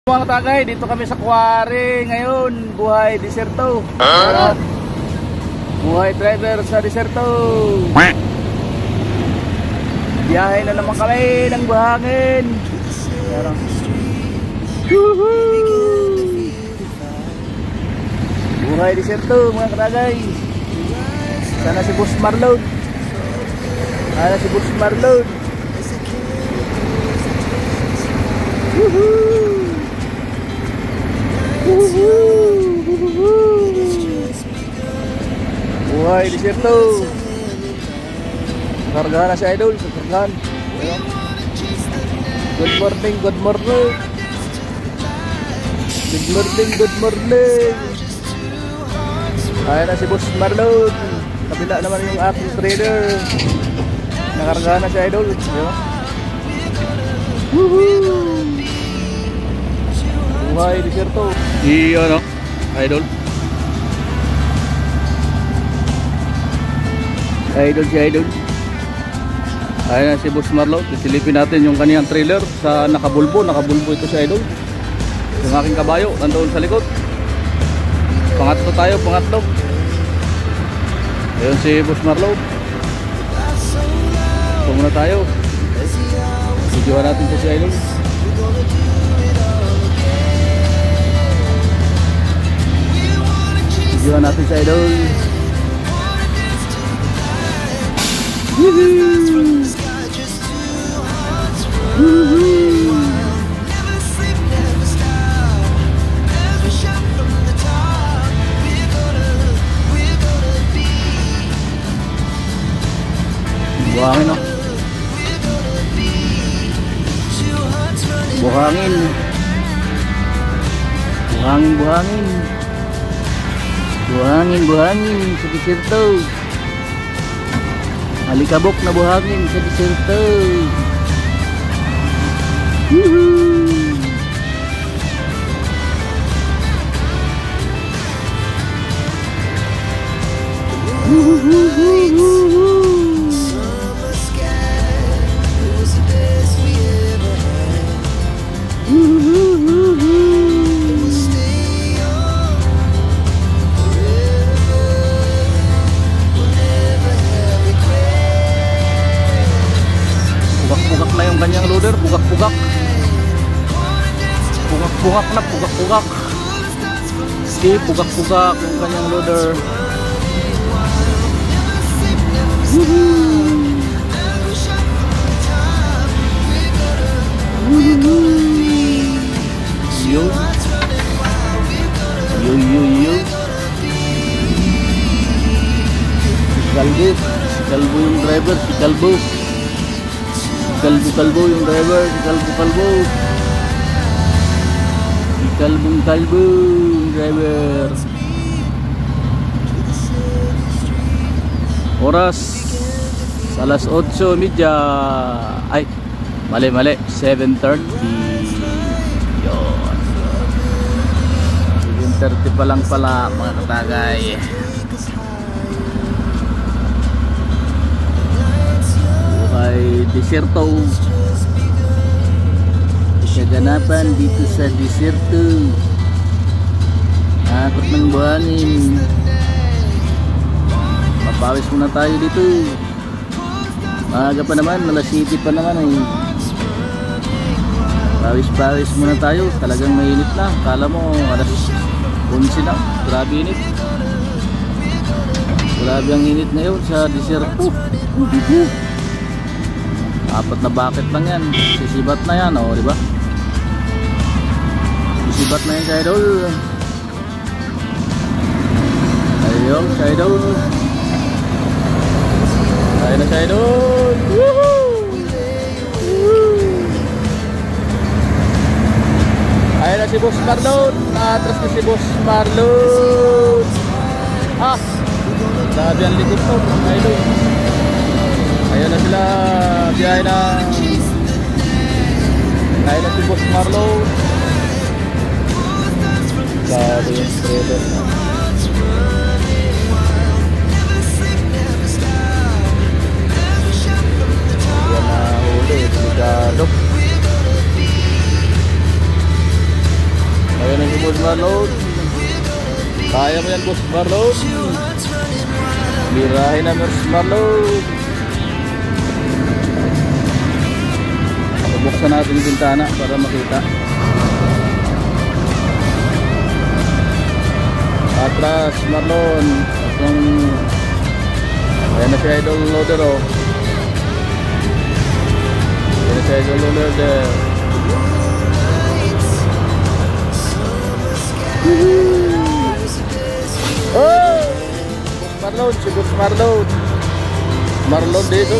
Mga tagay, dito kami sa quarry ngayon, buhay diserto. Buhay driver sa diserto. Biyahe na naman kami ng buhangin. Buhay diserto mga tagay. Sana si Boss Marlon. Sana si Boss Marlon. Buhay diserto. Kargahan na si Idol. Kargahan. Good morning, good morning. Good morning, good morning. Ayan na si Boss Marlon. Kabila naman yung aking trailer. Nakargahan na si Idol. Buhay diserto. Ano? Idol. Idol si Idol. Ayan na si Boss Marlon. Sisilipin natin yung kaniyang trailer sa nakabulbo. Nakabulbo ito si Idol. Yung aking kabayo nandoon sa likod. Pangatlo tayo, pangatlo. Ayun si Boss Marlon. Ito muna tayo. Videoan natin siya si Idol. Videoan natin si Idol. Buhangin, no? Buhangin. Buhangin, buhangin. Buhangin, buhangin sa diserto. Alikabok na buhangin sa diserto. Pugak-pugak na yung kanyang loader, pugak-pugak. Pugak-pugak na, pugak-pugak. Okay, pugak-pugak yung kanyang loader. Yo. Yo, yo, yo. Si Kalbo yung driver, si Kalbo. Kalbo yung driver, si Kalbo. Si Kalbo yung driver. Oras alas 8:30. Ay, mali 7:30. Yun, 7:30 pa lang pala mga katagay. Buhay diserto. Kaganapan dito sa diserto. Akot ng buhangin. Papawis muna tayo dito. Maaga pa naman, alas 7 pa naman eh. Pawis muna tayo. Talagang mainit na. Kala mo alas 11 na. Grabe init. Grabe ang init ngayon sa diserto. Apat na bucket lang yan. Sisibat na yan, oh, diba? Sisibat na yan sa Idol. Ayun sa Idol. Ayun na sa Idol. Ayun na si Boss Marlon. Atras na si Boss Marlon. Sabi ang likod mo, Idol. Ayun na sila. Biyahe na. Ayun na si Boss Marlon. Sabi yung trailer na. Yan na huli. Delikado. Boss Marlon. Kaya mo yan, Boss Marlon. Birahin na, Boss Marlon. Buksan natin yung bintana para makita. Atras, Marlon. Ayan na si Idol Loader, oh. Ayan na si Idol Loader. Oh! Marlon, si Boss Marlon. Marlon dito.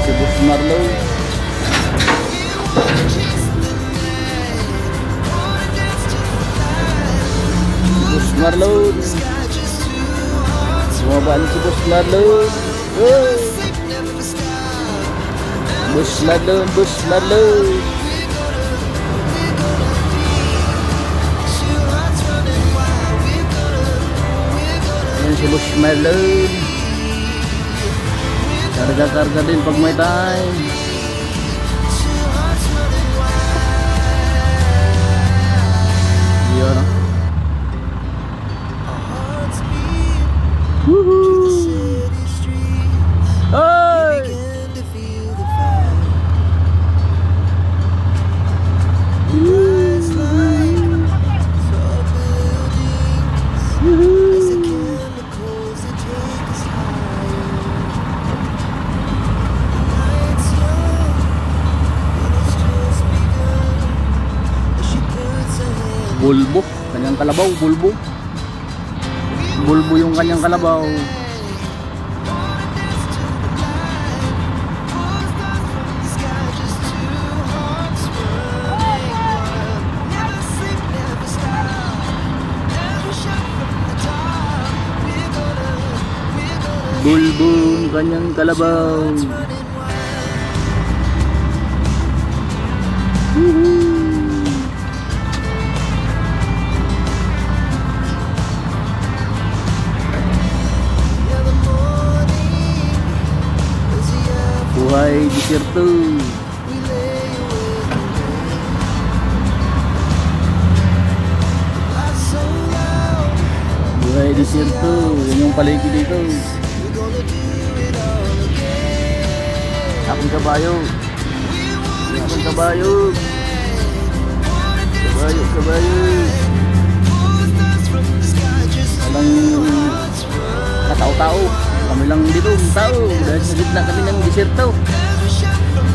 Si Boss Marlon. Boss Marlon. Bumaba si Boss Marlon. Oh! Boss Marlon, Boss Marlon. Ayan si Boss Marlon. Karga-karga din pag may time. Yun. Woohoo! Hey! Bulbo, kanyang kalabaw, bulbo. Bulbo yung kanyang kalabaw. Bulbo yung kanyang kalabaw. Buhay desierto. Buhay desierto. Yan yung palengke dito. Aking kabayo. Aking kabayo. Kabayo, kabayo. Walang katao-tao. Kami lang dito, tao. Dahil sa gitna kami ng desierto.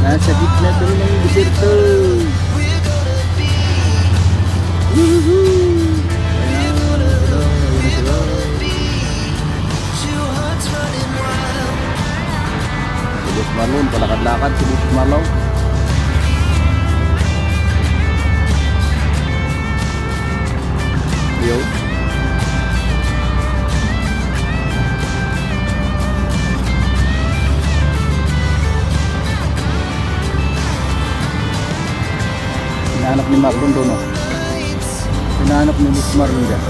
Nasa gitna kami ng desierto. Si Boss Marlon, palakad-lakad si Boss Marlon. Yo. Hinahanap ni Marlon doon, oh. Hinahanap ni Boss Marlon dyan.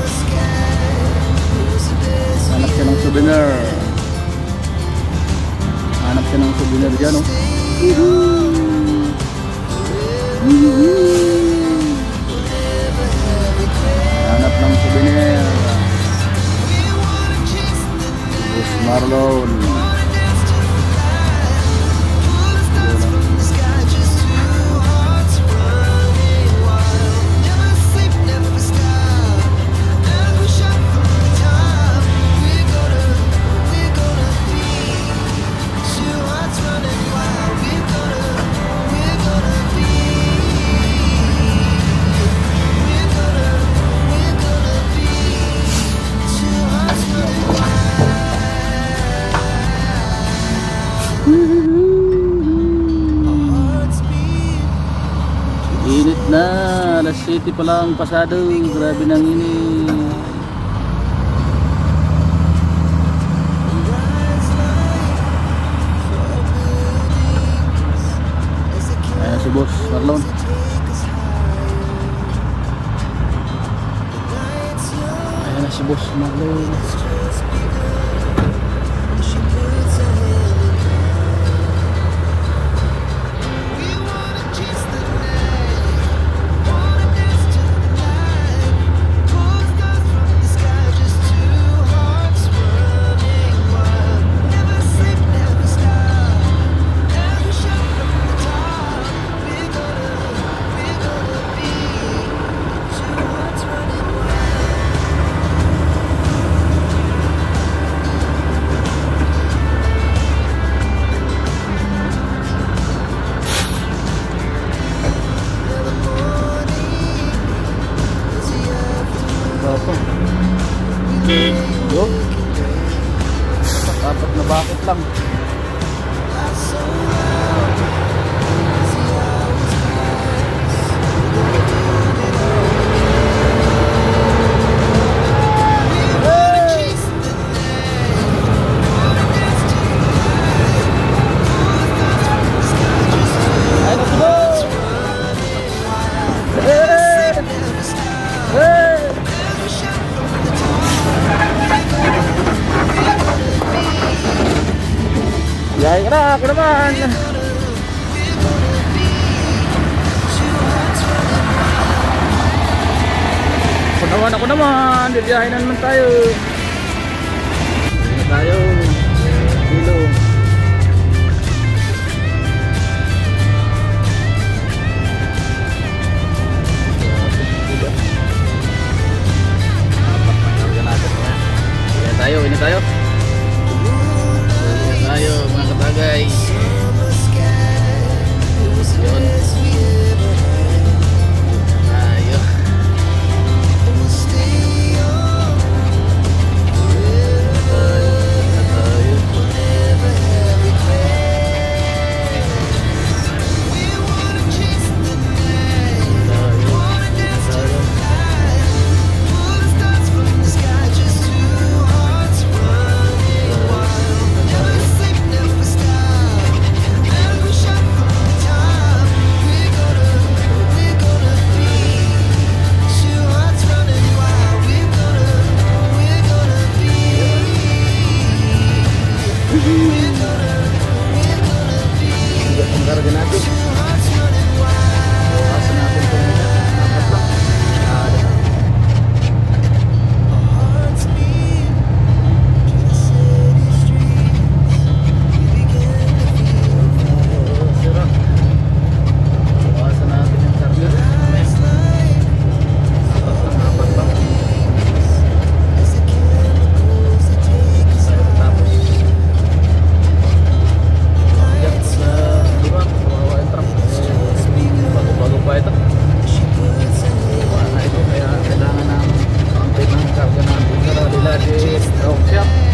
Hanap siya ng souvenir. Hanap siya ng souvenir dyan, oh. Hanap ng souvenir. Boss Marlon. Init na, alas 7 pa lang pasado, grabe nang init. Ayan si Boss Marlon. Ayan na si Boss Marlon. Tara, ako naman. Ako naman, bibiyahin na naman tayo. Bibiyahin na tayo. Kilo. Ini tayo. Ini tayo mga katagay. Yun. Tayo. Karga natin. Bawasan natin ito muna. Dapat lang. Sira. Bawasan natin yung karga. Dapat lang. Bago pa ito. Wala na ito kaya kailangan ng konti ng karga natin para nila di shop.